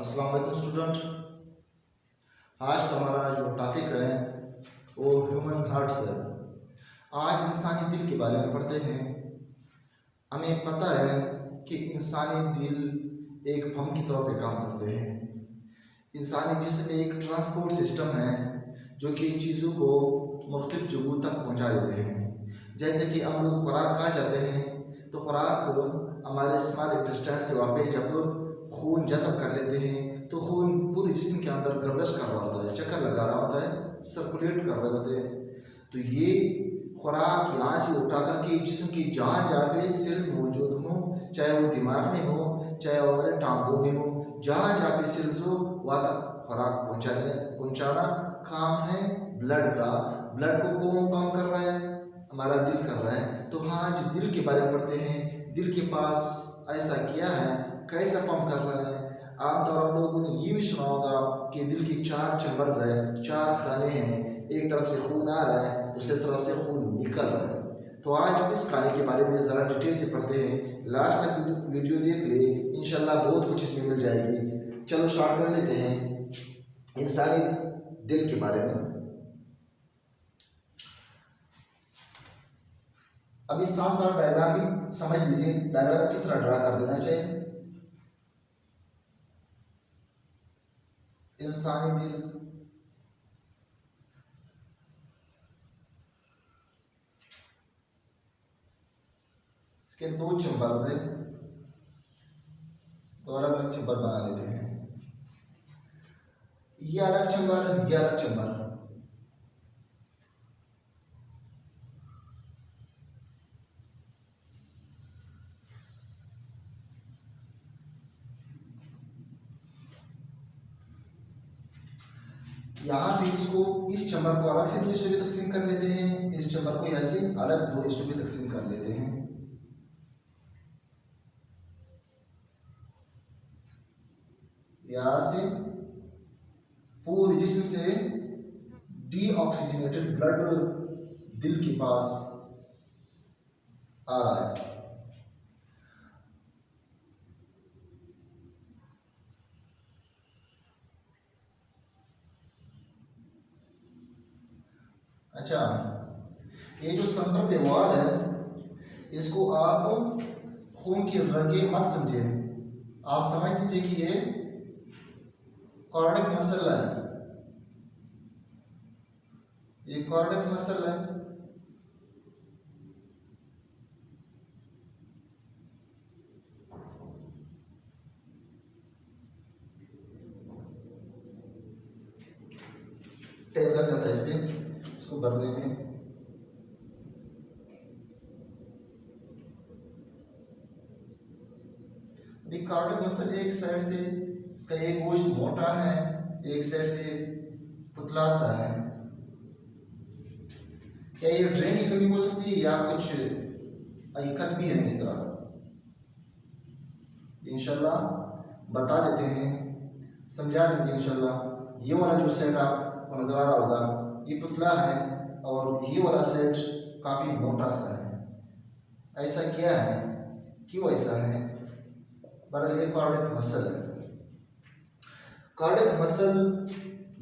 अस्सलाम वालेकुम स्टूडेंट। आज का हमारा जो टॉपिक है वो ह्यूमन हार्ट्स है। आज इंसानी दिल के बारे में पढ़ते हैं। हमें पता है कि इंसानी दिल एक पंप के तौर पे काम करते हैं। इंसानी जिस्म एक ट्रांसपोर्ट सिस्टम है जो कि चीज़ों को मुख्तलिफ जगहों तक पहुंचा देते हैं। जैसे कि हम लोग खुराक खा जाते हैं तो खुराक हमारे स्मॉल इंटेस्टाइन से वापस जब खून जज़ब कर लेते हैं तो खून पूरे जिस्म के अंदर गर्दिश कर रहा होता है, चक्कर लगा रहा होता है, सर्कुलेट कर रहे होते हैं। तो ये खुराक यहाँ से उठा करके जिस्म की जहाँ जहाँ पे सेल्स मौजूद हों, चाहे वो दिमाग में हो, चाहे वो हमारे टांगों में हो, जहाँ जहाँ पे सेल्स हो वहाँ तक खुराक पहुँचाना काम है ब्लड का। ब्लड को कौन पंप कर रहा है? हमारा दिल कर रहा है। तो हाँ, जो दिल के बारे में पढ़ते हैं, दिल के पास ऐसा क्या है, कैसा पंप कर रहा है। आमतौर पर लोगों ने ये भी सुना होगा कि दिल की 4 चैम्बर्स है, 4 खाने हैं। एक तरफ से खून आ रहा है, दूसरी तरफ से खून निकल रहा है। तो आज इस खाने के बारे में ज़रा डिटेल से पढ़ते हैं। लास्ट तक वीडियो देख ले, इंशाल्लाह बहुत कुछ इसमें मिल जाएगी। चलो स्टार्ट कर लेते हैं इंसानी दिल के बारे में। अभी साथ साथ डायग्राम भी समझ लीजिए, डायग्राम किस तरह ड्रा कर देना चाहिए। इंसानी दिल, इसके 2 चैम्बर्स हैं, तो अलग अलग चैम्बर बना लेते हैं। ये अलग चैम्बर, ये अलग चैम्बर। यहाँ पे इसको, इस चैम्बर को अलग से 2 हिस्सों में तकसीम कर लेते हैं, इस चैम्बर को ऐसे अलग 2 हिस्सों में तकसीम कर लेते हैं। यहाँ से पूरे जिस्म से डीऑक्सीजनेटेड ब्लड दिल के पास आ रहा है। अच्छा, ये जो सेंट्रल वॉल है इसको आप खून की रगे मत समझे, आप समझ लीजिए कि ये कार्डियक मसल है, ये कार्डियक मसल है। टाइम लग जाता है इसको भरने में। अभी कार्डियक मसल एक साइड से इसका एक गोश्त मोटा है, एक साइड से पुतला सा है। क्या ये ड्रेन की कमी हो सकती है या कुछ हकीकत भी है? इस तरह इंशाल्लाह बता देते हैं, समझा देंगे इंशाल्लाह। ये वाला जो सेट आपको नजर आ रहा होगा ये पुतला है और ये वाला सेट काफी मोटा सा है। ऐसा क्या है, क्यों ऐसा है? बहरहाल ये कार्डियक मसल है। कार्डियक मसल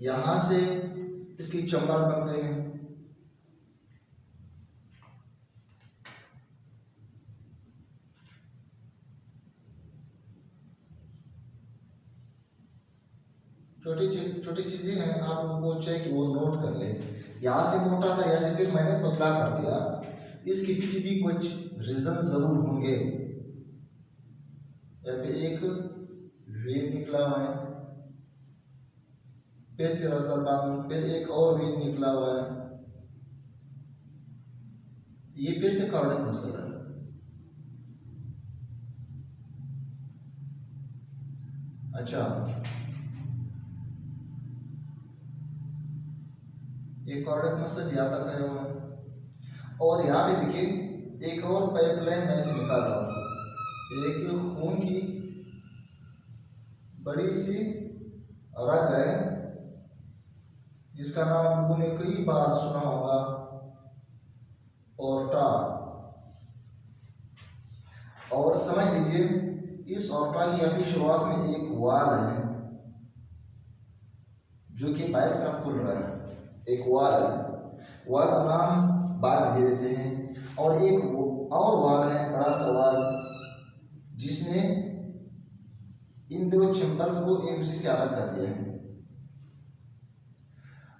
यहाँ से इसकी चैम्बर्स बनते हैं। छोटी चीजें हैं, आप लोगों को चाहिए कि वो नोट कर लें। यहाँ से मोटा था, यहाँ से फिर मैंने पतला कर दिया, इसके पीछे भी कुछ रीजन जरूर होंगे। यहाँ पे एक वेन निकला हुआ है, फिर से रसल बांध, फिर एक और वेन निकला हुआ है, ये फिर से कार्डियक मसल है। अच्छा, ये कार्डियक मसल यहाँ तक आया हुआ है और यहाँ पे देखिए एक और पाइपलाइन मैं से निकाल रहा हूँ। एक खून की बड़ी सी रग है जिसका नाम लोगों ने कई बार सुना होगा, ओर्टा। और समझ लीजिए इस ऑर्टा की अभी शुरुआत में एक वाल है, जो कि बाहर की तरफ खुल रहा है, एक वाल है। वाल का नाम बाद में दे देते हैं। और एक और वाल है, बड़ा सा वाल, जिसने इन दो चैम्बर्स को एक दूसरे से अलग कर दिया है।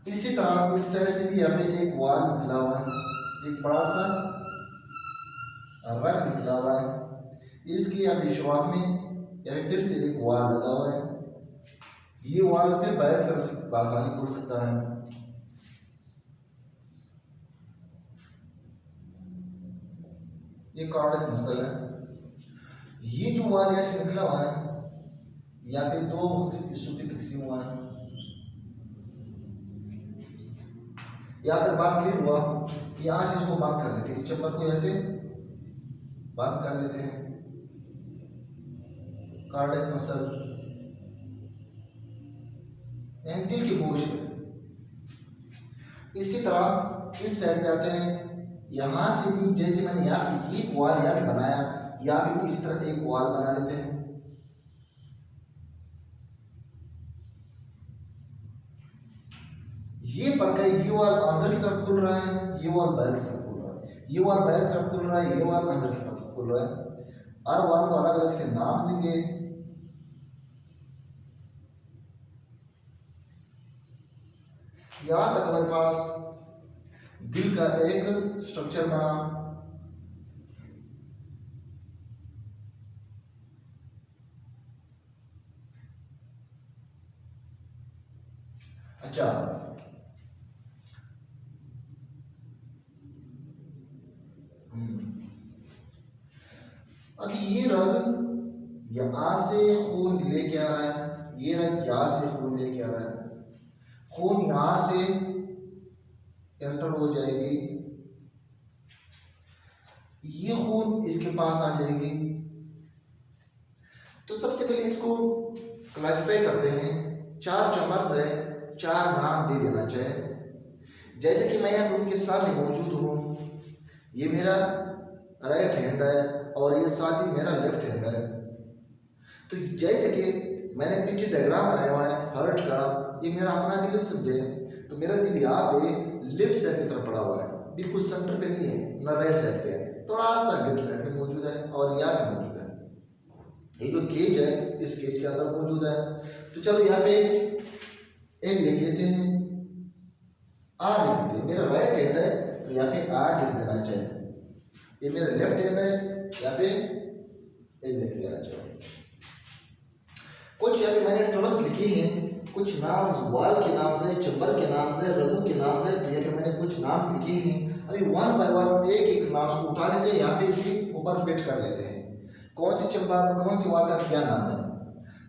इसी तरह इस साइड से भी यहाँ पे एक वाल निकला हुआ है, एक बड़ा सा रग निकला हुआ है। इसकी अभी शुरुआत में यहाँ फिर से एक वाल लगा हुआ है। ये वाल फिर बाहर की तरफ से आसानी खुल सकता है। ये कार्डियक मसल है। ये जो वाल यहाँ से निकला हुआ है, यहाँ पे दो मुख्तलिफ हिस्सों में तकसीम हुआ है। यहाँ तक बात क्लियर हुआ। यहाँ से इसको बंद कर लेते हैं, चैम्बर को ऐसे बंद कर लेते हैं। कार्डियक मसल दिल के गोश्त। इसी तरह इस साइड पे आते हैं। यहाँ से भी जैसे मैंने यहाँ पे एक वाल यहाँ पे बनाया, यहाँ पे भी इसी तरह एक वाल बना लेते हैं। ये पर गए, ये वाल अंदर की तरफ खुल रहा है, ये वाल बाहर की तरफ खुल रहा है, ये वाल बाहर की तरफ खुल रहा है, ये वाल अंदर की तरफ खुल रहा है। हर वाल को अलग अलग से नाम देंगे। यहां तक हमारे पास दिल का एक स्ट्रक्चर बना। अच्छा, अब ये रग यहां से खून लेके आ रहा है, ये रग यहां से खून लेके आ रहा है। खून यहां से एंटर हो जाएगी, ये खून इसके पास आ जाएगी। तो सबसे पहले इसको क्लासिफाई करते हैं। 4 चैम्बर्स है, 4 नाम दे देना चाहिए। जैसे कि मैं यहाँ उनके सामने मौजूद हूँ, ये मेरा राइट हैंड है और ये साथ ही मेरा लेफ्ट हैंड है। तो जैसे कि मैंने पीछे डायग्राम बनाया हुआ है हार्ट का, ये मेरा अपना दिल समझे। तो मेरा दिल यहाँ पे लेफ्ट साइड की तरफ पड़ा हुआ है, बिल्कुल सेंटर पे नहीं है, ना राइट साइड पे है, थोड़ा सा लेफ्ट साइड पे मौजूद है और यहाँ पे मौजूद है। ये जो केज है, इस केज के अंदर मौजूद है। तो चलो यहाँ पे एक लिख लेते हैं, आर लिख लेते हैं। मेरा राइट हैंड है तो यहाँ पे आर लिख देना चाहिए। ये मेरा लेफ्ट हैंड है, यहाँ पे एल लिख देना चाहिए। कुछ यहाँ पे मैंने टर्म्स लिखे हैं, कुछ नाम वाल के नाम से, चैम्बर के नाम से, रगों के नाम से। तो यहाँ पे मैंने कुछ नाम लिखे हैं। अभी वन बाय वन एक एक नाम को उठा लेते हैं, यहाँ पे इसके ऊपर फिट कर लेते हैं कौन सी चैम्बर कौन सी वाल का क्या नाम है।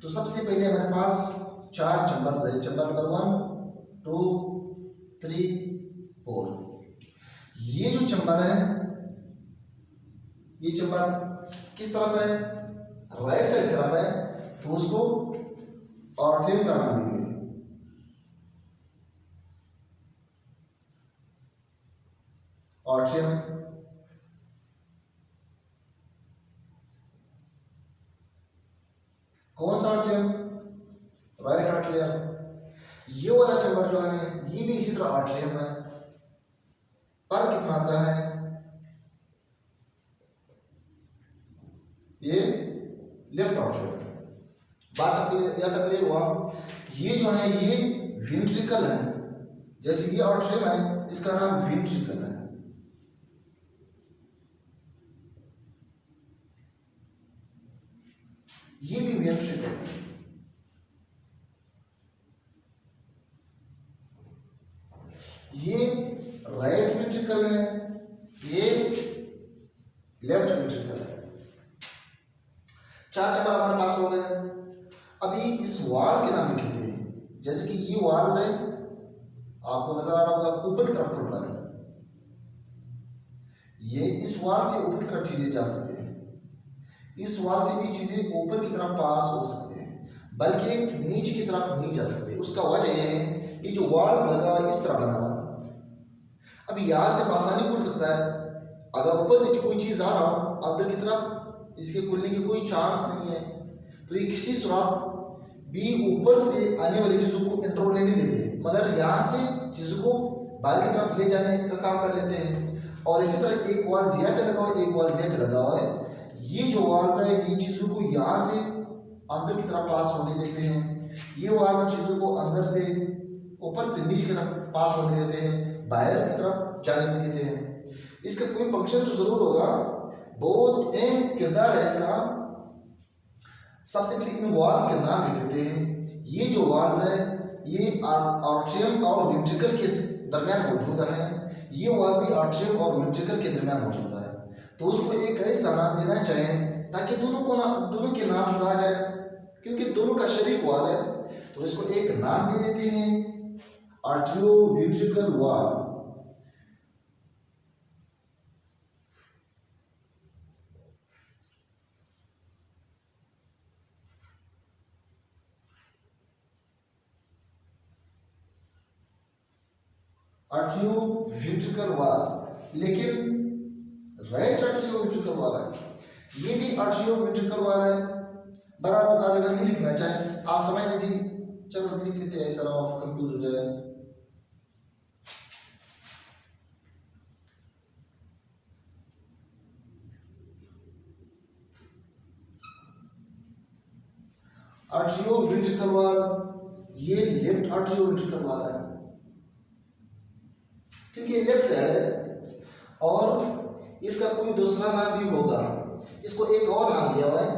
तो सबसे पहले हमारे पास 4 चैम्बर्स है। Chamber number 1, 2, 3, 4। ये जो चैम्बर है, ये चैम्बर किस तरफ है? राइट साइड तरफ है, तो उसको आर्ट्रियम का नाम देंगे। आर्ट्रियम। कौन सा आर्ट्रियम? Right atrium. ये वाला चैम्बर जो है, ये भी इसी तरह आर्ट्रियम है, पर कितना सा है? ये लेफ्ट आर्ट्रियम। बात या तक क्लियर हुआ? ये जो है ये वेंट्रिकल है। जैसे ये आर्ट्रियम है, इसका नाम वेंट्रिकल है। ये भी वेंट्रिकल है। ये राइट वेंट्रिकल है, ये लेफ्ट वेंट्रिकल है। 4 चैम्बर हमारे पास हो गए। अभी इस वाल के नाम लिख लेते हैं। जैसे कि ये वाल है, आपको नजर आ रहा होगा, ऊपर की तरफ खुल रहा है। ये इस वाल से ऊपर की तरफ चीजें जा सकती हैं, इस वाल से भी चीजें ऊपर की तरफ पास हो सकते हैं, बल्कि नीचे की तरफ नहीं जा सकते। उसका वजह यह है, ये जो वाल लगा हुआ इस तरह बना हुआ, अभी यहां से आसानी खुल सकता है। अगर ऊपर से कोई चीज आ रहा हो अंदर की तरफ, इसके खुलने की कोई चांस नहीं है। तो ये किसी सूरत बी ऊपर से आने वाली चीजों को इंट्रो नहीं देते, मगर यहाँ से चीजों को बाहर की तरफ ले जाने का काम कर लेते हैं। और इसी तरह एक वाल्व यहाँ पे लगा हुआ है, एक वाल्व यहाँ पे लगा हुआ है। ये जो वाल्व है ये चीजों को यहाँ से अंदर की तरफ पास होने देते हैं, ये वाल्व चीजों को अंदर से ऊपर से नीचे की तरफ पास होने देते हैं, बाहर की तरफ जाने नहीं देते हैं। इसका कोई फंक्शन तो जरूर होगा, बहुत अहम किरदार है इसका। सबसे पहले इन वाल्व्स के नाम लिख लेते हैं। ये जो वाल्व्स है ये आर्ट्रियम और वेंट्रिकल के दरमियान मौजूद है। ये वाल्व भी आर्ट्रियम और वेंट्रिकल के दरमियान मौजूद है, तो उसको एक ऐसा नाम देना चाहिए ताकि दोनों के नाम आ जाए, क्योंकि दोनों का शरीक वाल्व है। तो इसको एक नाम दे देते हैं, atrio ventricle valve. Atrio ventricle valve, लेकिन राइट आर्ट्रियो वेंट्रिकल वाल्व है, ये भी आर्ट्रियो वेंट्रिकल वाल्व है। बराबर का जगह नहीं लिखना चाहे, आप समझ लीजिए, चलो लिख लेते हैं, ऐसा ना आप कंफ्यूज हो जाए। आर्ट्रियो वेंट्रिकल वाल्व, ये लेफ्ट आर्ट्रियो वेंट्रिकल वाल्व है, क्योंकि ये लेफ्ट साइड है। और इसका कोई दूसरा नाम भी होगा, इसको एक और नाम दिया हुआ है,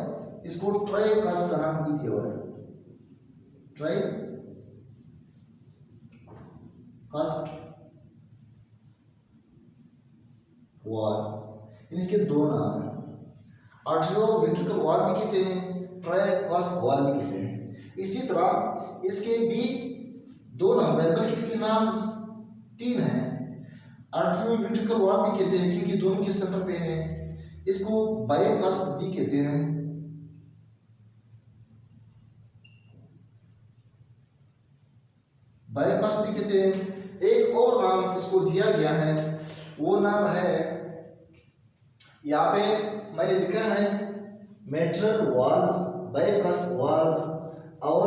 इसको ट्राइकस का नाम भी दिया हुआ है, ट्राइकस। वाल्व, इसके दो नाम हैं, आर्ट्रियो वेंट्रिकल वाल्व भी कहते हैं, ट्राइकस वाल्व भी कहते हैं। इसी तरह इसके भी दो नाम है, बल्कि इसके नाम तीन हैं। आर्ट्रियो वेंट्रिकल वाल्व भी कहते हैं क्योंकि दोनों के सेंटर पे हैं। इसको बाइकस भी कहते हैं। बाइकस भी कहते हैं। एक और नाम इसको दिया गया है, वो नाम है, यहाँ पे मैंने लिखा है मेट्रल वाल्व्स, बाइकस वाल्व्स और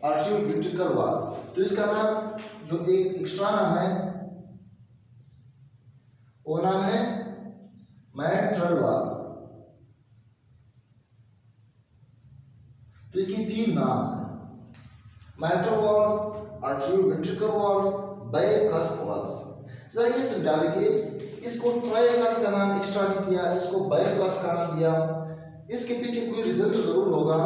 आर्ट्रियो वेंट्रिकल वाल्व। तो इसका नाम जो एक एक्स्ट्रा नाम है वो नाम है मेट्रल वाल्व। तो इसकी तीन नाम हैं, mitral valves, atrio ventricle valves, bikes valves. जरा ये समझा देंगे, इसको ट्राइकस का नाम एक्स्ट्रा नहीं दिया, इसको बाइकस का नाम दिया, इसके पीछे कोई रीजन तो जरूर होगा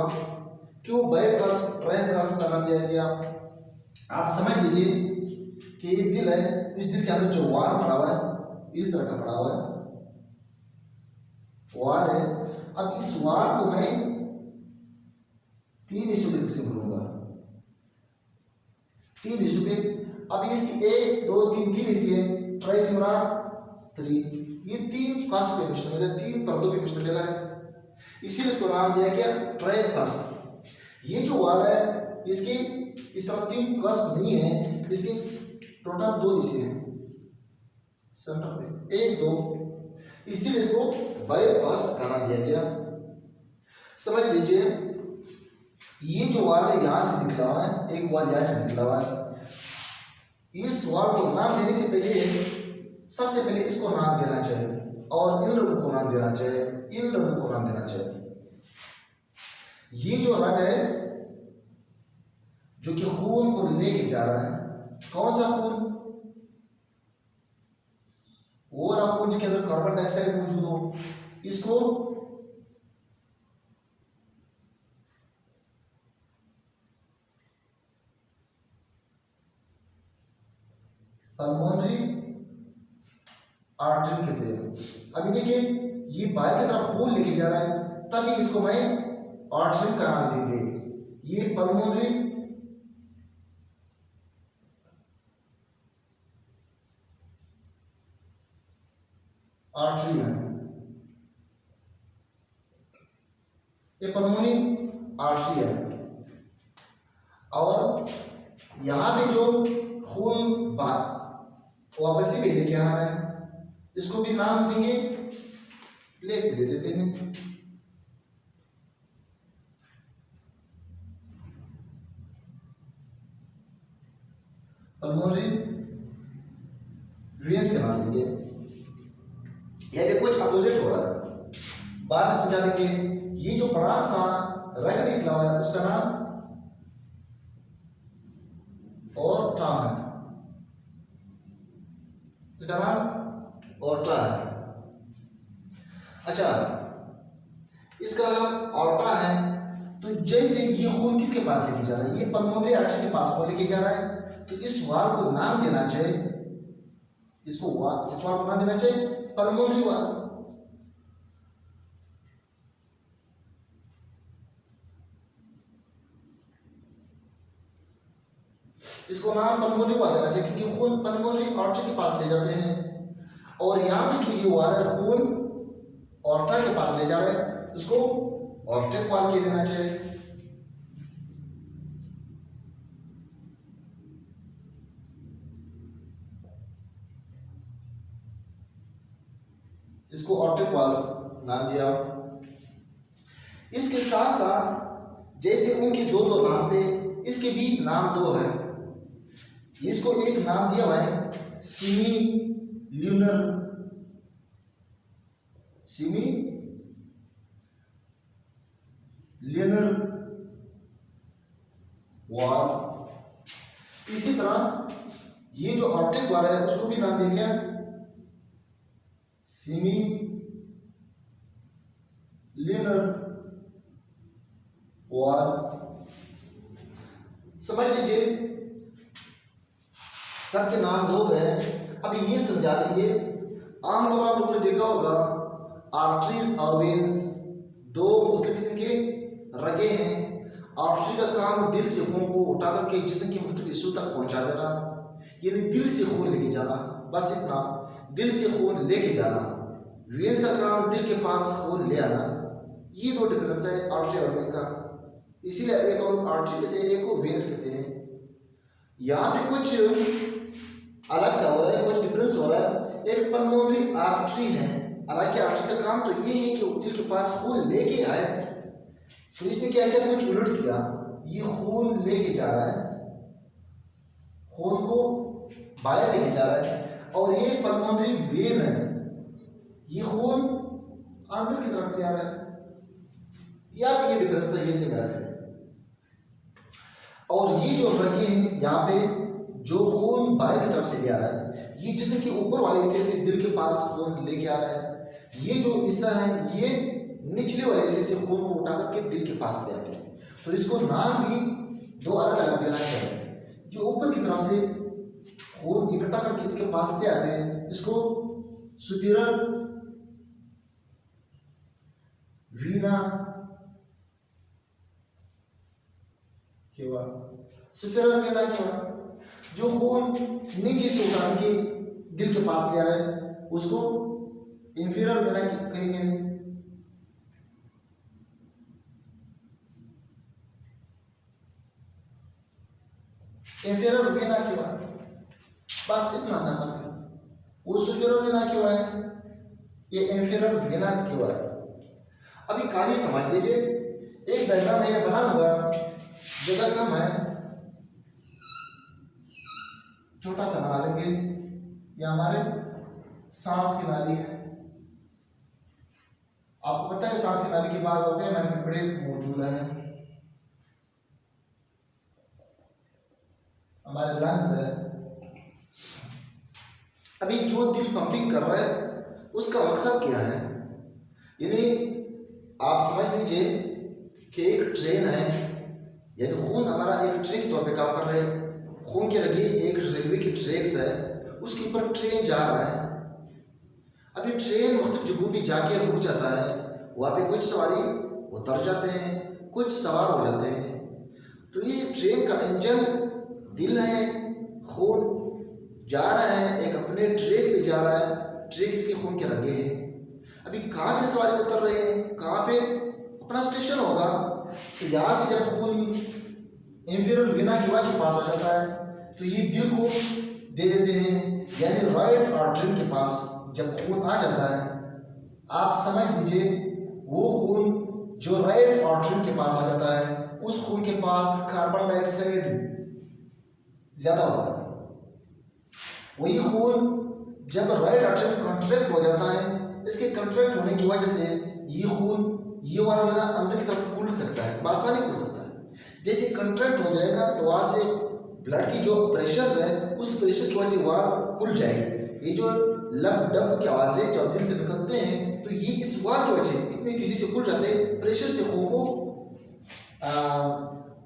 क्यों बाइकस ट्राइकस का नाम दिया गया। आप समझ लीजिए कि ये दिल है, इस दिल के अंदर जो वार पड़ा हुआ है इस तरह का पड़ा हुआ है, वार है। अब इस वार को मैं तीन हिस्सों से बोलूंगा, तीन हिस्सों के। अब इसकी एक दो तीन तीन हिस्से, ट्राइसिमरात थ्री, ये तीन कस पे मुश्तमिल है, तीन पर्दों पे मुश्तमिल है, इसीलिए इसको नाम दिया गया ट्राइकस। ये जो वाल है इसकी इस तरह तीन कस नहीं है, इसके टोटल दो हिस्से हैं सेंटर पे, एक दो, इसीलिए इसको बाइकस का नाम दिया गया। समझ लीजिए, ये जो वाल है यहां से निकला हुआ है, एक वाल यहां से निकला हुआ है। इस वाल को नाम देने से पहले सबसे पहले इसको नाम देना चाहिए और इन रंग को नाम देना चाहिए, इन रंग को नाम देना चाहिए। ये जो रंग है जो कि खून को लेके जा रहा है, कौन सा खून? वो ना खून जिसके अंदर कार्बन डाइऑक्साइड मौजूद हो, इसको पल्मोनरी आर्टरी कहते हैं। अभी देखिए ये बाहर की तरफ खून लेके जा रहा है, तभी इसको मैं आर्टरी का नाम देंगे। ये पल्मोनरी आर्टरी है, ये पल्मोनरी आर्टरी है। और यहां पे जो खून वापसी पे लेके आ रहा है, इसको भी नाम देंगे, लेग से दे देते हैं। पल्मोनरी वेन्स के नाम देंगे। यहाँ पे कुछ अपोजिट हो रहा है, बाद में समझा देंगे। ये जो बड़ा सा रग निकला हुआ है उसका नाम ऑर्टा है, इसका नाम ऑर्टा है। अच्छा, इसका नाम ऑर्टा है, तो जैसे ये खून किसके पास लेके जा रहा है, ये पल्मोनरी आर्टरी के पास को लेके जा रहा है, तो इस वाल को नाम देना चाहिए, इस वाल को नाम देना चाहिए पल्मोनरी वाल। इसको नाम पल्मोनरी वाल देना चाहिए क्योंकि खून पल्मोनरी आर्टरी के पास ले जाते हैं, और यहाँ पे जो ये वाल है खून ऑर्टा के पास ले जा रहे हैं, उसको ऑर्टिक वाल कह देना चाहिए। इसको ऑर्टिक वाल नाम दिया। इसके साथ साथ जैसे उनके दो दो नाम थे, इसके भी नाम दो है। इसको एक नाम दिया हुआ है सिमी ल्यूनर, सिमी ल्यूनर वाल। इसी तरह ये जो ऑर्टिक वाल है उसको भी नाम दे दिया सिमी ल्यूनर वाल। समझ लीजिए सबके नाम हो गए। अब ये समझा देंगे, आमतौर आप लोगों ने देखा होगा आर्टरीज और वेन्स दो मुख्तलिफ किस्म के रगे हैं। आर्टरी का काम दिल से खून को उठा करके जिस्म के मुख्तलिफ हिस्सों तक पहुंचा देना, यानी दिल से खून लेके जाना, बस इतना, दिल से खून लेके जाना। वेन्स का काम दिल के पास खून ले आना। ये दो डिफरेंस है आर्टरी और वेन का, इसीलिए एक और आर्टरी कहते हैं, एक को वेन्स कहते हैं। यहाँ पे कुछ अलग सा हो रहा है, कुछ डिफरेंस हो रहा है। एक पल्मोनरी आर्टरी है, हालांकि आर्टरी का काम तो ये है कि दिल के पास खून लेके आए, तो इसने क्या किया, कुछ उलट किया। ये खून लेके जा रहा है, खून को बाहर लेके जा रहा है, और ये पल्मोनरी वेन है, ये खून अंदर की तरफ ले आ रहा है। यहाँ पे ये डिफरेंस है, ये से मेरा है। और ये जो रगे हैं यहाँ पे जो खून बाहर की तरफ से ले आ रहा है, ये जिस्म के ऊपर वाले हिस्से से दिल के पास खून लेके आ रहा है। ये जो हिस्सा है ये निचले वाले हिस्से से खून को उठा करके दिल के पास ले आते हैं, तो इसको नाम भी दो अलग अलग देना चाहिए। जो ऊपर की तरफ से खून इकट्ठा करके इसके पास ले आते हैं, इसको सुपीरियर वीना केवा, सुपीरियर वीना केवा। जो खून नीचे से उठा के दिल के पास ले आ रहा है उसको इंफीरियर वीना कहेंगे। इंफीरियर वीना केवा, बस इतना सा बात है। वो सुपीरियर वीना केवा है, ये इंफीरियर वीना केवा है। अभी कहानी समझ लीजिए, एक डायग्राम मैंने बना लूंगा, जगह कम है, छोटा सा बना लेंगे। ये हमारे सांस की नाली है। आपको पता है सांस की नाली की बात होती है, हमारे फेफड़े मौजूद हैं, हमारे लंग्स है। अभी जो दिल पंपिंग कर रहा है उसका मकसद क्या है, यानी आप समझ लीजिए कि एक ट्रेन है, यानी खून हमारा एक ट्रेन के तौर पे काम कर रहा है। खून के लगे एक रेलवे की ट्रैक्स है, उसके ऊपर ट्रेन जा रहा है। अभी ट्रेन मुख्तलिफ जगहों पे जाके रुक जाता है, वहाँ पे कुछ सवारी उतर जाते हैं, कुछ सवार हो जाते हैं। तो ये ट्रेन का इंजन दिल है, खून जा रहा है, एक अपने ट्रैक पे जा रहा है, ट्रैक इसके खून के लगे हैं। अभी कहाँ पे सवारी उतर रहे हैं, कहाँ पे अपना स्टेशन होगा, तो यहाँ से जब खून इंफीरियर वीना केवा के पास आ जाता है तो ये दिल को दे देते हैं, यानी राइट आर्टरी के पास जब खून आ जाता है, आप समझ लीजिए वो खून जो राइट आर्टरी के पास आ जाता है, उस खून के पास कार्बन डाइऑक्साइड ज्यादा होता है। वही खून जब राइट आर्टरी कॉन्ट्रैक्ट हो जाता है, इसके कॉन्ट्रैक्ट होने की वजह से ये खून ये वाला जो है अंदर की तरफ खुल सकता है, आसानी खुल सकता है। जैसे कॉन्ट्रैक्ट हो जाएगा तो वहाँ से ब्लड की जो प्रेशर है उस प्रेशर की वजह से वाल खुल जाएगी। ये जो लब डब की आवाज़ें जो दिल से निकलते हैं तो ये इस वाल की वजह से इतनी तेजी से खुल जाते हैं, प्रेशर से खून को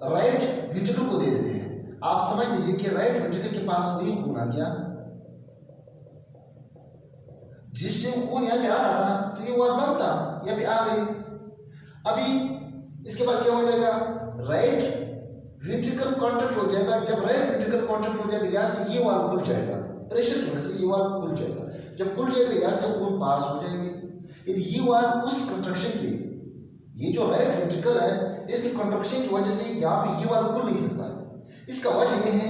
राइट वेंट्रिकल को दे देते हैं। आप समझ लीजिए कि राइट वेंट्रिकल के पास भी खून आ गया। जिस टाइम खून यहाँ पे आ रहा था तो ये वाल बंद था, यहाँ पे आ गई। अभी इसके बाद क्या हो जाएगा, राइट वेंट्रिकल कॉन्ट्रैक्ट हो जाएगा। जब राइट वेंट्रिकल कॉन्ट्रैक्ट हो जाएगा यहाँ से ये वाल खुल जाएगा, प्रेशर की वजह से ये वाल खुल जाएगा। जब खुल जाएगा यहाँ से खून पास हो जाएगी। ये वाल उस कंट्रक्शन की, ये जो राइट वेंट्रिकल है इसके कंट्रक्शन की वजह से यहाँ पे ये वाल खुल नहीं सकता है। इसका वजह ये है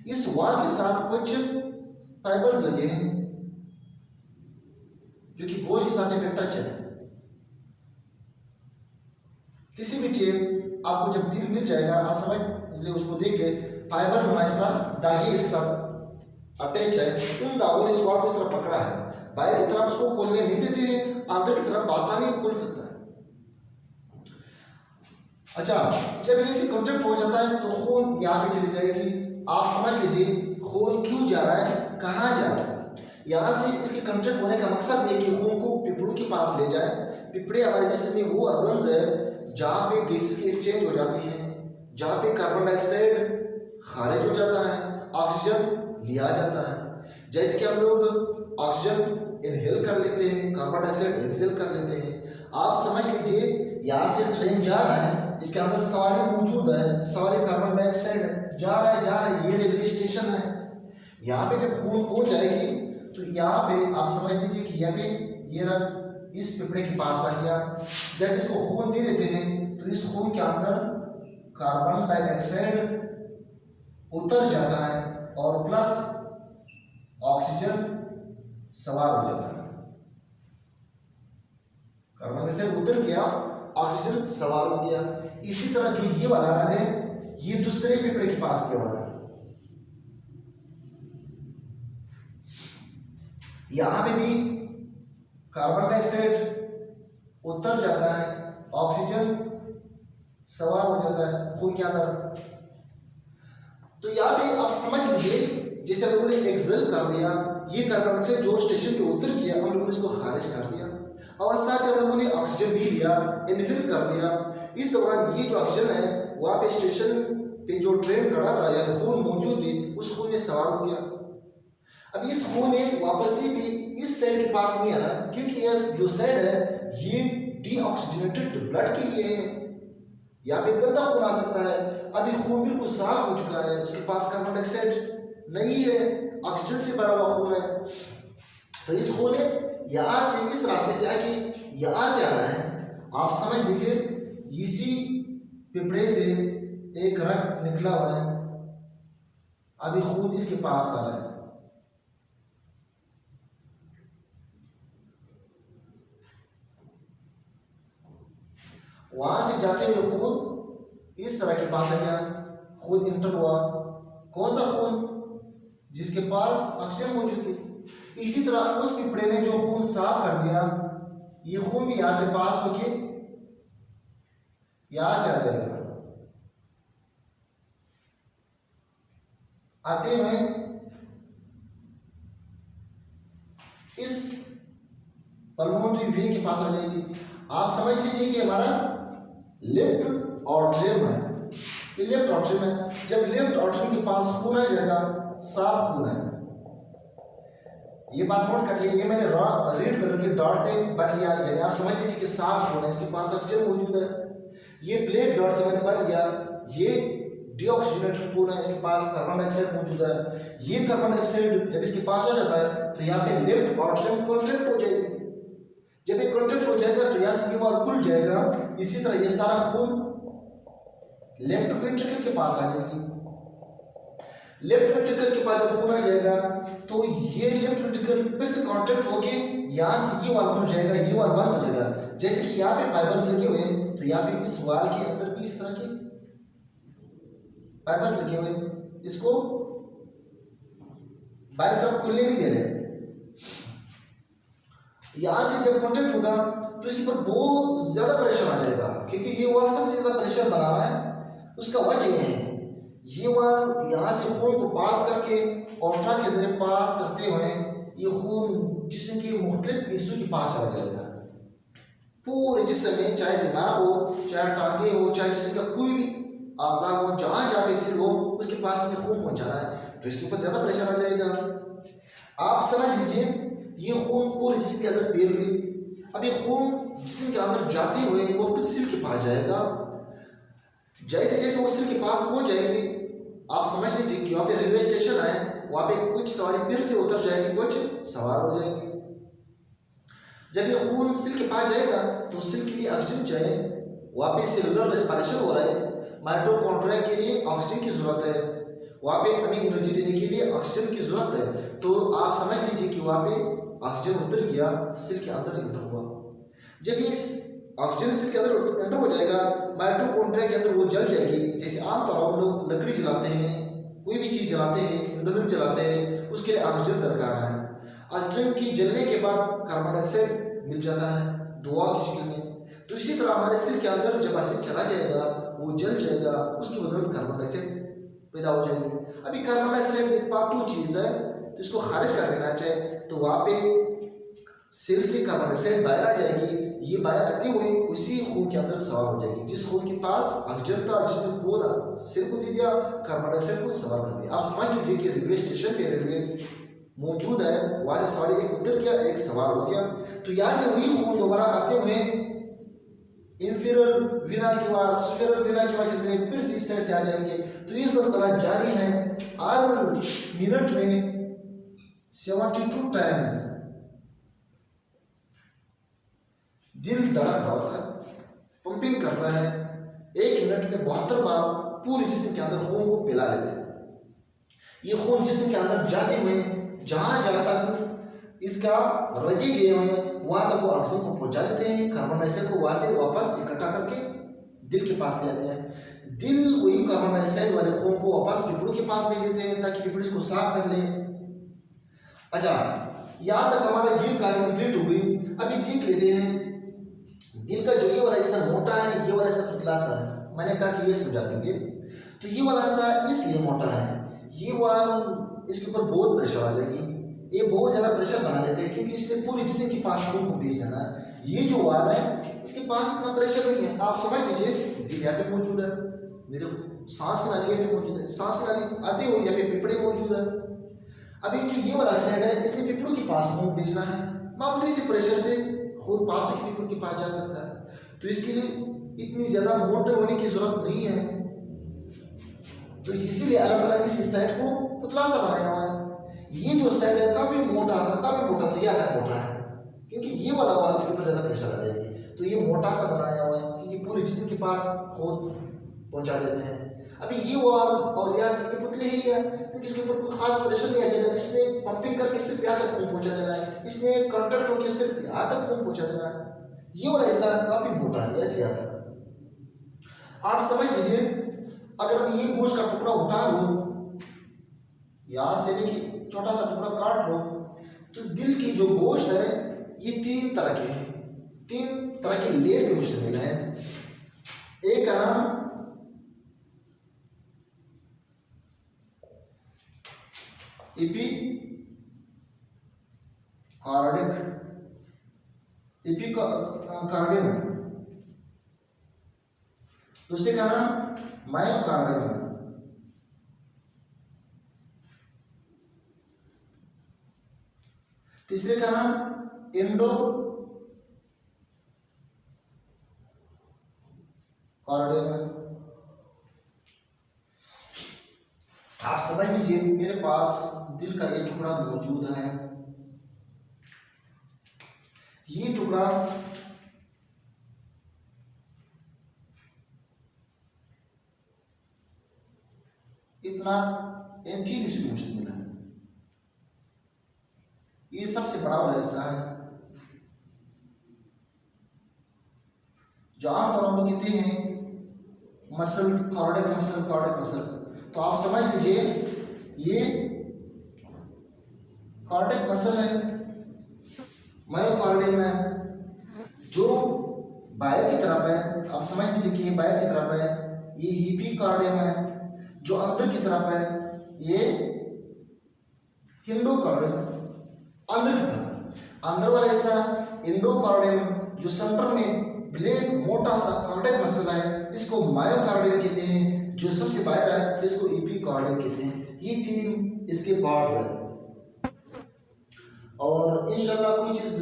इस वाल के साथ कुछ फाइबर्स लगे हैं जो कि गोश्त के साथ एक टच है। किसी भी टेप आपको जब दिल मिल जाएगा आप समझ इसलिए उसको देख के फाइबर हमारे साथ धागे इसके साथ अटैच है, उन धागों ने इस वाल को इस तरह पकड़ा है। बाहर की तरफ उसको खोलने नहीं देते हैं, अंदर की तरफ आसानी खुल सकता है। अच्छा, जब ये से कॉन्ट्रैक्ट हो जाता है तो खून यहाँ पे चली जाएगी। आप समझ लीजिए खून क्यों जा रहा है, कहाँ जा रहा है। यहाँ से इसके कॉन्ट्रैक्ट होने का मकसद ये कि खून को पिपड़ू के पास ले जाए। पिपड़े हमारे जिस्म में वो ऑर्गन्स है जहाँ पे गैसेस की एक्सचेंज हो जाती है, जहाँ पे कार्बन डाइऑक्साइड खारिज हो जाता है, ऑक्सीजन लिया जाता है। जैसे कि हम लोग ऑक्सीजन इनहेल कर लेते हैं, कार्बन डाइऑक्साइड एक्सहेल कर लेते हैं। आप समझ लीजिए यहाँ से ट्रेन जा रहा है, इसके अंदर सवारी मौजूद है, सवारी कार्बन डाइऑक्साइड है, जा रहा है, ये रेलवे स्टेशन है। यहाँ पे जब खून पहुंच जाएगी तो यहाँ पे आप समझ लीजिए कि यहाँ पे ये रंग इस पिपड़े के पास आ गया। जब इसको खून दे देते हैं तो इस खून के अंदर कार्बन डाइऑक्साइड उतर जाता है और प्लस ऑक्सीजन सवार हो जाता है। कार्बन डाइऑक्साइड उतर गया, ऑक्सीजन सवार हो गया। इसी तरह जो ये वाला रंग है ये दूसरे पिपड़े के पास गया हुआ है। यहां पे भी कार्बन डाइऑक्साइड उतर जाता है, ऑक्सीजन सवार हो जाता है खून के अंदर। तो यहाँ पे आप समझ लीजिए जैसे हम लोगों ने एक्सहेल कर दिया, ये कार्बन डाइऑक्साइड जो स्टेशन पे उतर गया हम लोगों ने इसको खारिज कर दिया और साथ ही हम लोगों ने ऑक्सीजन भी लिया, इनहेल कर दिया। इस दौरान ये जो ऑक्सीजन है वहाँ पे स्टेशन पे जो ट्रेन खड़ा था या खून मौजूद थी उस खून में सवार हो गया। अब इस खून ने वापस ही भी इस सेल के पास नहीं आना क्योंकि ये जो सेल है ये डीऑक्सीजनेटेड ब्लड के लिए है। यहाँ पे गंदा खून आ सकता है। अभी खून बिल्कुल साफ हो चुका है, उसके पास कार्बन डाइऑक्साइड नहीं है, ऑक्सीजन से भरा हुआ खून है। तो इस खून ने यहाँ से इस रास्ते से आके यहाँ से आना है। आप समझ लीजिए इसी पिपड़े से एक रग निकला हुआ है, अभी खून इसके पास आ रहा है। वहां से जाते हुए खून इस तरह के पास आ गया, खून इंटर हुआ। कौन सा खून? जिसके पास ऑक्सीजन मौजूद थी। इसी तरह उस पिपड़े ने जो खून साफ कर दिया, ये खून भी यहां से पास होके यहां से आ जाएगा। आते हुए इस पल्मोनरी वेन के पास आ जाएगी। आप समझ लीजिए कि हमारा लेफ्ट ऑट्रियम है, ये लेफ्ट ऑट्रियम है। जब लेफ्ट ऑट्रियम के पास खून आ जाएगा, साफ खून है, ये बात नोट कर लीजिए। मैंने रेड कलर के डॉट से भर लिया, यानी आप समझ लीजिए कि साफ खून है, इसके पास ऑक्सीजन मौजूद है। ये ब्लैक डॉट से मैंने भर लिया, ये डीऑक्सीजनेटेड खून है, इसके पास कार्बन डाइऑक्साइड मौजूद है। ये कार्बन डाइऑक्साइड जब इसके पास हो जाता है तो यहाँ पे लेफ्ट ऑट्रियम कॉन्ट्रैक्ट हो जाएगी। जब ये कॉन्ट्रैक्ट हो जाएगा तो यहाँ से ये वाल खुल जाएगा। इसी तरह ये सारा खून लेफ्ट वेंट्रिकल के पास आ जाएगी। लेफ्ट वेंट्रिकल के पास जब खून आ जाएगा तो ये लेफ्ट वेंट्रिकल फिर से कॉन्ट्रैक्ट होके यहाँ से ये वाल खुल जाएगा, ये वाल बंद हो जाएगा। जैसे कि यहाँ पे फाइबर्स लगे हुए हैं तो यहाँ पे इस वाल के अंदर भी इस तरह के फाइबर्स लगे हुए हैं, इसको बाहर तरफ खुलने नहीं दे रहे। यहाँ से जब कॉन्टेक्ट होगा तो इसके ऊपर बहुत ज्यादा प्रेशर आ जाएगा, क्योंकि ये वाल सबसे ज्यादा प्रेशर बना रहा है। उसका वजह ये है, ये वाल यहाँ से खून को पास करके ऑर्ट्रा के जरिए पास करते हुए ये खून जिस्म के मुख्तलिफ हिस्सों के पास चला जाएगा। पूरे जिस्म में, चाहे दिमाग हो, चाहे टांगे हो, चाहे जिस्म का कोई भी आज़ा हो, जहाँ जहाँ पे सिल हो, उसके पास में खून पहुँचाना है, तो इसके ऊपर ज्यादा प्रेशर आ जाएगा। आप समझ लीजिए ये खून पूरे जिस्म के अंदर फैल गई। अब ये खून जिस्म के अंदर जाते हुए मुख्तलिफ सिल के पास जाएगा। जैसे जैसे वो सिल के पास पहुंच जाएंगे, आप समझ लीजिए कि वहाँ पे रेलवे स्टेशन है, वहाँ पे कुछ सवारी फिर से उतर जाएगी, कुछ सवार हो जाएंगे। जब ये खून सिल के पास जाएगा तो सिल के लिए ऑक्सीजन चाहिए, वहाँ पे सेलुलर रेस्पिरेशन हो रहा है, माइटोकॉन्ड्रिया के लिए ऑक्सीजन की जरूरत है, वहाँ पे हमें एनर्जी देने के लिए ऑक्सीजन की जरूरत है। तो आप समझ लीजिए कि वहाँ पे ऑक्सीजन उतर गया, सिल के अंदर एंटर हुआ। जब ये ऑक्सीजन सिल के अंदर एंटर हो जाएगा, माइटोकॉन्ड्रिया के अंदर वो जल जाएगी। जैसे आमतौर पर हम लोग लकड़ी जलाते हैं, कोई भी चीज़ जलाते हैं, ईंधन जलाते हैं, उसके लिए ऑक्सीजन दरकार है। ऑक्सीजन की जलने के बाद कार्बन डाइऑक्साइड मिल जाता है धुआं की शक्ल में। तो इसी तरह हमारे सिल के अंदर जब ऑक्सीजन चला जाएगा, वो जल जाएगा, उसकी बदौलत कार्बन डाइऑक्साइड पैदा हो जाएगी। अभी कार्बन डाइऑक्साइड एक पार्टू चीज़ है, तो इसको खारिज कर देना चाहिए। तो वहाँ पे सेल से कार्बन डाइऑक्साइड बाहर आ जाएगी। ये बाहर आती हुई उसी खून के अंदर सवार हो जाएगी। जिस खून के पास ऑक्सीजन था, जिसने खून सेल को दे दिया, कार्बन डाइऑक्साइड को सवार कर दिया। आप समझ लीजिए कि रेलवे स्टेशन पे रेलवे मौजूद है, वहाँ से सवारी एक उतर गया, एक सवार हो गया। तो यहाँ से वही खून दोबारा आते हुए इंफीरियर वीना की वजह, सुपीरियर वीना की वजह से फिर से इस साइड से आ जाएंगे। तो ये सिलसिला जारी है। हर मिनट में 72 टाइम्स दिल धड़क रहा होता है, पंपिंग करता है। एक मिनट में 72 बार पूरे जिस्म के अंदर खून को पिला लेते हैं। ये खून जिस्म के अंदर जाते हुए जहां जहां तक इसका रगे गए हुए वहां तक वो ऑक्सीजन को पहुंचा देते हैं, कार्बन डाइऑक्साइड को वहां से वापस इकट्ठा करके दिल के पास ले आते हैं। दिल वही कार्बन डाइऑक्साइड वाले खून को वापस फेफड़ों के पास भेज देते हैं ताकि फेफड़े इसको साफ कर ले। अच्छा, यहाँ तक हमारा ये कार्य कंप्लीट हो गई। अभी देख लेते हैं दिल का जो ये वाला हिस्सा मोटा है, ये वाला हिस्सा पतला सा है। मैंने कहा कि ये समझा देंगे। तो ये वाला हिस्सा इसलिए मोटा है, ये वाला इसके ऊपर बहुत प्रेशर आ जाएगी, ये बहुत ज़्यादा प्रेशर बना लेते हैं, क्योंकि इसने पूरी जिस्म के पास खून को भेज देना है। ये जो वाल है इसके पास इतना प्रेशर नहीं है। आप समझ लीजिए दिल यहाँ पे मौजूद है, मेरे सांस की नाली यहाँ पे मौजूद है, सांस की नाली आती हुई यहाँ पे फेफड़े मौजूद है। अभी जो ये वाला साइड है इसमें फेफड़ों के पास खून भेजना है, मामूली से प्रेशर से खून पास होकर फेफड़ों के पास जा सकता है। तो इसके लिए इतनी ज़्यादा मोटे होने की जरूरत नहीं है। तो इसीलिए अल्लाह ताला ने इस साइड को पतला सा बनाया हुआ है। ये जो साइड है काफी मोटा सा ज्यादा मोटा है, क्योंकि ये वाला वाल इसके ऊपर ज्यादा प्रेशर आ जाएगी। तो ये मोटा सा बनाया हुआ है क्योंकि पूरे जिस्म के पास खून पहुंचा देते हैं। अभी ये वाल और यहाँ से ये पुतले ही है, क्योंकि इसके ऊपर कोई खास प्रेशर नहीं आ जाएगा। इसने पंपिंग करके सिर्फ यहाँ तक खून पहुंचा देना है, इसने कॉन्ट्रैक्ट होकर सिर्फ यहाँ तक खून पहुंचा देना है। ये वाला हिस्सा काफी मोटा है, ऐसे यहाँ तक। आप समझ लीजिए अगर मैं ये गोश्त का टुकड़ा उठा लूं, यहाँ से लेके छोटा सा टुकड़ा काट लो, तो दिल की जो गोश्त है ये 3 तरह के हैं, 3 तरह के लेयर पे मुश्तमिल है। एक का नाम एपिकार्डियम है, दूसरे का नाम मायोकार्डियम है, तीसरे का नाम एंडोकार्डियम है। आप समझ लीजिए मेरे पास दिल का ये टुकड़ा मौजूद है। ये टुकड़ा इतना इंचीज में मुश्तमिल है। ये सबसे बड़ा वाला हिस्सा है जो आमतौर हम लोग कहते हैं मसल्स, कार्डियक मसल। तो आप समझ लीजिए ये कार्डियक मसल है, मायोकार्डियम है जो बाहर की तरफ है, आप समझ लीजिए कि ये बाहर की तरफ है। ये एपिकार्डियम है जो अंदर की तरफ है, ये एंडोकार्डियम अंदर की तरफ है। अंदर वाला ऐसा एंडोकार्डियम जो सेंटर में ब्लैक मोटा सा कार्डियक मसल है, इसको मायोकार्डियम कहते हैं। जो सबसे बाहर है इसको एपिकार्डियम कहते हैं। ये तीन इसके पार्ट्स है। और इंशाल्लाह कोई चीज़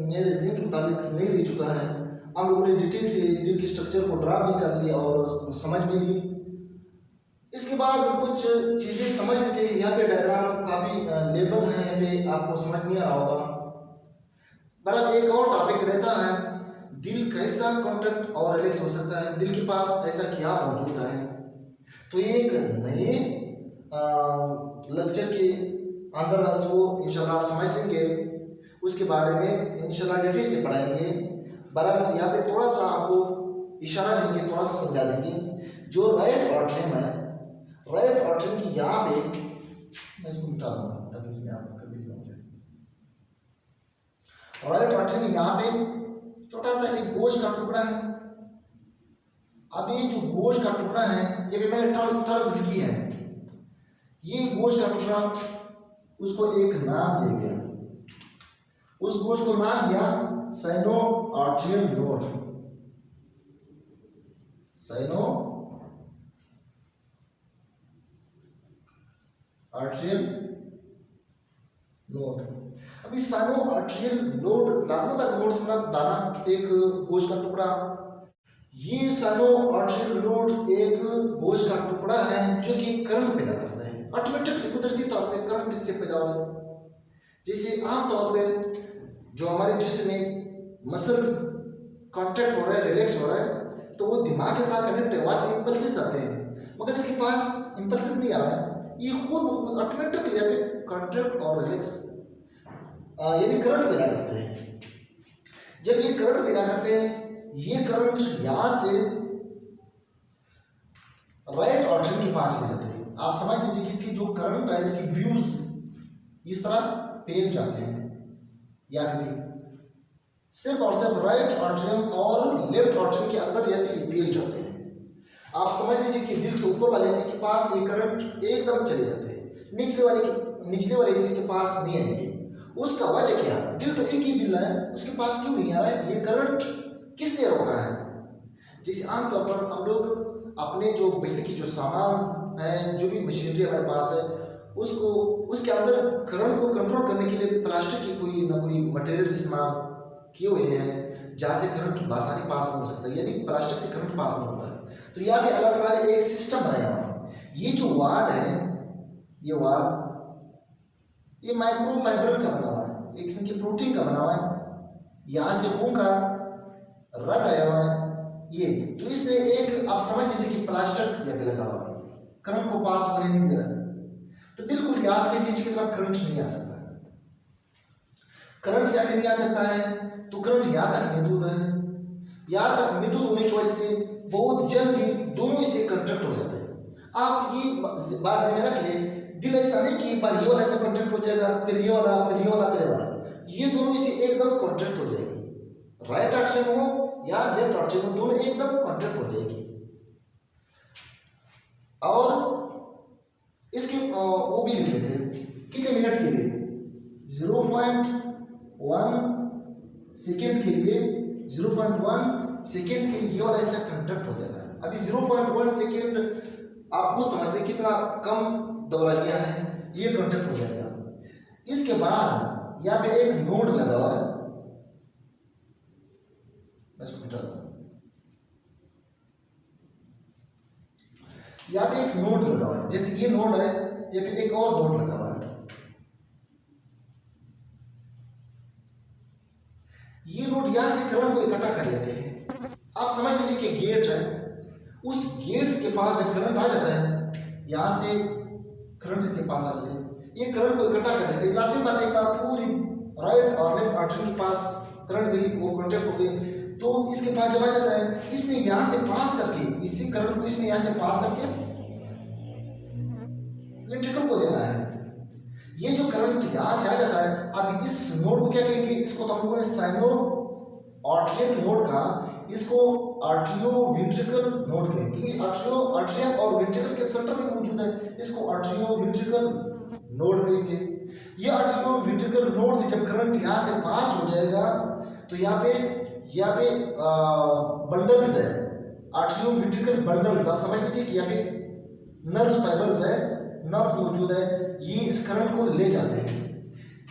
मेरे ज़हन के मुताबिक नहीं रह चुका है, हम लोगों ने डिटेल से दिल के स्ट्रक्चर को ड्रा भी कर लिया और समझ भी ली। इसके बाद कुछ चीज़ें समझ लेते हैं। यहाँ पे डायग्राम का भी लेबल है, यहाँ पे आपको समझ नहीं आ रहा होगा। बहरहाल एक और टॉपिक रहता है, दिल कैसा कॉन्ट्रैक्ट और रिलैक्स हो सकता है, दिल के पास ऐसा क्या मौजूद है। तो ये एक नए लेक्चर के अंदर इसको इंशाल्लाह समझ लेंगे, उसके बारे में इंशाल्लाह डिटेल से पढ़ाएंगे। बहरहाल यहाँ पे थोड़ा सा आपको इशारा देंगे, थोड़ा सा समझा देंगे। जो राइट आर्टरियम है, राइट आर्टरियम की यहाँ पे, मैं इसको मिटा दूंगा ताकि इसमें आप कभी हो जाए। राइट आर्टरियम यहाँ पे छोटा सा एक गोश्त का टुकड़ा है। अब ये जो गोश्त का टुकड़ा है, ये भी मैंने टर्म्स लिखी है। ये गोश्त का टुकड़ा, उसको एक नाम दिया गया, उस गोश्त को नाम दिया sino arterial node. Sino arterial node. अभी साइनो आर्टरियल नोड प्लाज्मा का नोड से दाना, एक गोश्त का टुकड़ा। ये साइनो आर्टरियल नोड एक गोश्त का टुकड़ा है जो कि करंट पैदा करता है। ऑटोमेटिकली कुदरती तौर पे करंट इससे पैदा हो रहा है। जैसे आमतौर पे जो हमारे जिस्म में मसल्स कॉन्ट्रैक्ट हो रहा है, रिलैक्स हो रहा है, तो वो दिमाग के साथ कनेक्ट है, वहाँ से इम्पल्सेस आते हैं। मगर इसके पास इम्पल्सेस नहीं आ रहा है, ये खुद ब खुद ऑटोमेटिकली यहाँ पे कॉन्ट्रैक्ट और रिलैक्स यानी करंट पैदा करते हैं। जब ये करंट पैदा करते हैं, ये करंट यहाँ से राइट आर्टरियम के पास ले जाते हैं। आप समझ लीजिए कि इसकी जो करंट है, इसकी व्यूज इस तरह फैल जाते हैं, यानी सिर्फ और सिर्फ राइट आर्टरियम और लेफ्ट आर्टरियम के अंदर ये फैल जाते हैं। आप समझ लीजिए कि दिल के ऊपर वाले हिस्से के पास ये करंट एकदम चले जाते हैं, निचले वाले हिस्से के पास नहीं आएंगे। उसका वजह क्या? दिल तो एक ही दिल है, उसके पास क्यों नहीं आ रहा है? ये करंट किसने रोका है? जैसे आमतौर पर हम लोग अपने जो बिजली की जो सामान है, जो भी मशीनरी हमारे पास है, उसको उसके अंदर करंट को कंट्रोल करने के लिए प्लास्टिक की कोई ना कोई मटेरियल इस्तेमाल किए हुए हैं जहाँ से करंट आसानी पास नहीं हो सकता, यानी प्लास्टिक से करंट पास नहीं होता है। तो यहाँ पे अल्लाह ताला ने एक सिस्टम बनाया हुआ है। ये जो वाल है, ये वाल, ये माइक्रो फाइबर का बना हुआ है, एक किस्म की प्रोटीन का बना हुआ है। यहाँ से खून का रंग आया हुआ है ये। तो इसमें एक आप समझ लीजिए कि प्लास्टिक यहाँ पे लगा हुआ है, करंट को पास होने नहीं दे रहा है। तो बिल्कुल यहाँ से नीचे की तरफ करंट नहीं आ सकता। करंट यहाँ पे नहीं आ सकता है, तो करंट यहाँ तक महदूद है। यहाँ तक महदूद होने की वजह से बहुत जल्दी दोनों हिस्से कंट्रैक्ट हो जाते हैं। आप ये बात में रख लें, दिल ऐसा नहीं कि एक बार ये वाला ऐसा कंट्रैक्ट हो जाएगा, फिर ये वाला, फिर ये वाला, फिर ये वाला, ये दोनों हिस्से एकदम कंट्रैक्ट हो जाएगी। राइट आर्टरियम हो या लेफ्ट आर्टरियम हो, दोनों एकदम कंट्रैक्ट हो जाएगी। और इसके वो भी लिख लेते हैं कितने मिनट के लिए, 0.1 सेकेंड के लिए, 0.1 सेकेंड के लिए ये वाला ऐसा कंट्रैक्ट हो जाता है। अभी 0.1 सेकेंड आप खुद समझ लें कितना कम दौरा लिया है, ये कंट्रैक्ट हो जाएगा। इसके बाद यहाँ पे एक नोड लगा हुआ है, मैं इसको मिटा दूं। यहाँ पे एक नोड लगा हुआ है, जैसे ये नोड है, यहाँ पे एक और नोड लगा हुआ है। ये नोड यहाँ से करंट को इकट्ठा कर लेते हैं। आप समझ लीजिए कि गेट है, उस गेट्स के पास जब करंट आ जाता है, यहाँ से करंट के पास आ जाते हैं, ये करंट को इकट्ठा कर लेते हैं। लाजमी बात है, एक बार पूरी राइट और लेफ्ट आर्टरी के पास करंट गई, वो कॉन्टैक्ट हो गई, तो इसके पास जब आ जाता है, इसने यहाँ से पास करके, इसी करंट को इसने यहाँ से पास करके वेंट्रिकल को देना है। ये जो करंट यहाँ से आ जाता है। अब इस नोड को क्या कहेंगे, इसको तो हम लोगों ने साइनो आर्टरियल नोड का, इसको आर्टियोवेंट्रिकल नोड कहेंगे। आर्टरियम और वेंट्रिकल के सेंटर में मौजूद है, इसको आर्टियोवेंट्रिकल नोड कहेंगे। ये आर्टियोवेंट्रिकल नोड से जब करंट यहाँ से पास हो जाएगा तो यहाँ पे बंडल्स है, आर्टियोवेंट्रिकल बंडल्स, आप समझ लीजिए कि यहाँ पे नर्व्स फाइबर्स है, नर्व्स मौजूद है, ये इस करंट को ले जाते हैं।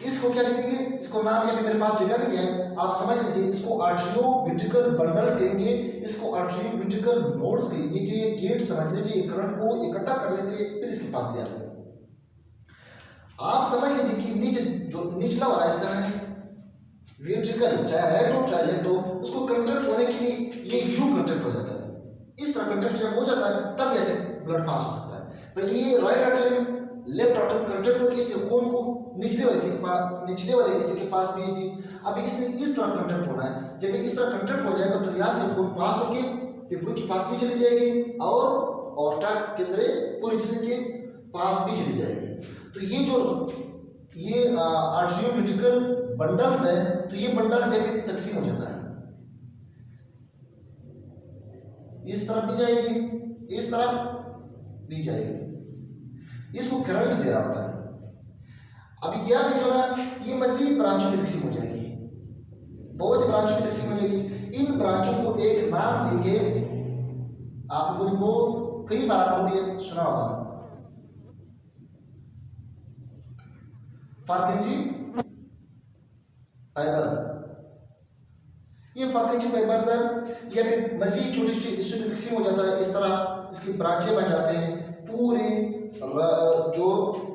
इसको क्या कहेंगे, इसको नाम यहाँ पे मेरे पास जगह नहीं है, आप समझ लीजिए, इसको आर्टियोवेंट्रिकल बंडल्स कहेंगे, इसको आर्टियोवेंट्रिकल नोड्स कहेंगे। कि ये गेट समझ लीजिए, करंट को इकट्ठा कर लेते हैं फिर इसके पास ले आते हैं। आप समझ लीजिए कि नीचे जो निचला वाला हिस्सा है वेंट्रिकल, चाहे राइट हो चाहे लेफ्ट हो, उसको कंट्रैक्ट होने के लिए ये यूं कंट्रैक्ट हो जाता है। इस तरह कंट्रैक्ट जब हो जाता है तब ऐसे ब्लड पास हो सकता है। तो ये right artery left artery contract होकर इसने खून को निचले वाले हिस्से के पास भेज दी। अब इसने इस तरह कंट्रैक्ट होना है, जब इस तरह कंट्रैक्ट हो जाएगा तो यहाँ से खून पास होके फेफड़ों के पास भी चली जाएगी और ऑर्टा के जरिए पूरे जिस्म के पास भी चली जाएगी। तो ये आर्टियोवेंट्रिकल बंडल्स है, तो ये बंडल्स है तकसीम हो जाता है, इस तरफ भी जाएगी, इस तरफ भी जाएगी, इसको करंट दे रहा होता है। अब यह भी जो ना ये मजीद ब्रांचों में तकसीम हो जाएगी, बहुत से ब्रांचों में तकसीम हो जाएगी। इन ब्रांचों को एक नाम देंगे, आप लोगों ने वो कई बार आप लोगों ने सुना होगा, फार्केंजी फाइबर। ये फार्केंजी फाइबर सर ये भी मजीद छोटी छोटी हिस्सों में तकसीम हो जाता है, इस तरह इसकी ब्रांचें बन जाते हैं। पूरे जो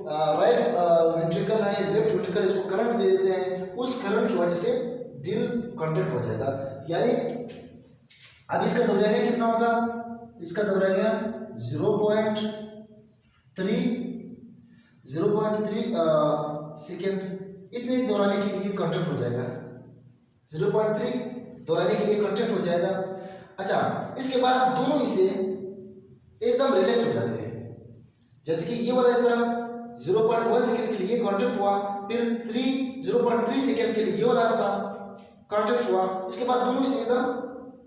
राइट वेंट्रिकल है, लेफ्ट वेंट्रिकल, इसको करंट दे देते हैं, उस करंट की वजह से दिल कॉन्ट्रैक्ट हो जाएगा। यानी अब इसका दौरानिया कितना होगा, इसका दौरानिया 0.3 सेकेंड, इतने दौराने के लिए कॉन्ट्रैक्ट हो जाएगा, 0.3 दौराने के लिए कॉन्ट्रैक्ट हो जाएगा। अच्छा, इसके बाद दोनों हिस्से एकदम रिलैक्स हो जाते हैं, जैसे कि ये वाला हिस्सा 0.1 सेकेंड के लिए कॉन्ट्रैक्ट हुआ, फिर 0.3 सेकेंड के लिए ये वाला हिस्सा कॉन्ट्रैक्ट हुआ, इसके बाद दोनों हिस्से एकदम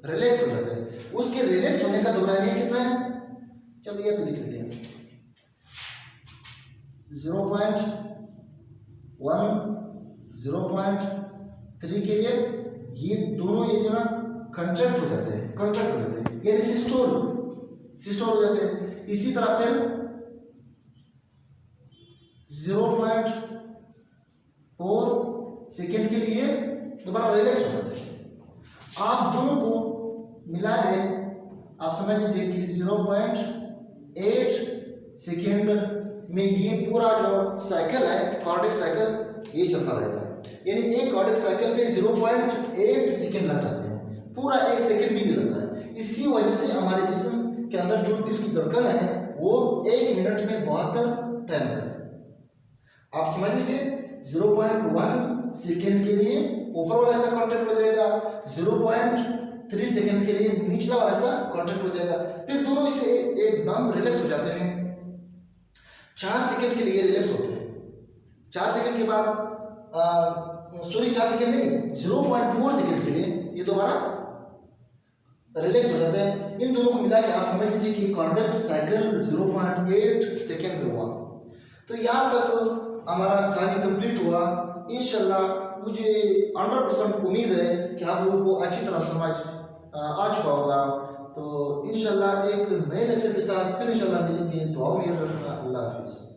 रिलैक्स हो जाते हैं। उसके रिलैक्स होने का दौरानिया कितना है, चलिए ये लिख लेते हैं, 0.1 0.3 के लिए ये दोनों ये जो ना कंट्रैक्ट हो जाते हैं, यानी सिस्टोल हो जाते हैं। इसी तरह फिर 0.4 सेकेंड के लिए दोबारा रिलैक्स हो जाते हैं। आप दोनों को मिला ले, आप समझ लीजिए कि 0.8 सेकेंड में ये पूरा जो साइकिल है, कार्डिक साइकिल, ये चलता रहेगा। यानी एक कार्डिक साइकिल पे 0.8 सेकेंड लग जाते हैं, पूरा 1 सेकेंड भी नहीं लगता है। इसी वजह से हमारे जिस्म के अंदर जो दिल की धड़कन है वो 1 मिनट में 72 टाइम्स है। आप समझ लीजिए 0.1 सेकेंड के लिए ऊपर वाला ऐसा कॉन्ट्रैक्ट हो जाएगा, 0.3 सेकेंड के लिए निचला वाला ऐसा कॉन्ट्रैक्ट हो जाएगा, फिर दोनों से एकदम रिलैक्स हो जाते हैं। 4 सेकेंड के लिए रिलैक्स होते हैं, 4 सेकेंड के बाद 4 सेकेंड नहीं, 0.4 सेकेंड के लिए ये दोबारा रिलैक्स हो जाते हैं। इन दोनों को मिला के आप समझ लीजिए कि कार्डिक साइकिल 0.8 सेकेंड में हुआ। तो यहाँ तक हमारा कहानी कंप्लीट हुआ। इंशाल्लाह मुझे 100% उम्मीद है कि आप लोगों को अच्छी तरह समझ आ चुका होगा। तो इंशाल्लाह एक नए लेक्चर के साथ फिर इंशाल्लाह मिलेंगे। दुआ में याद रखना। अल्लाह हाफिज़।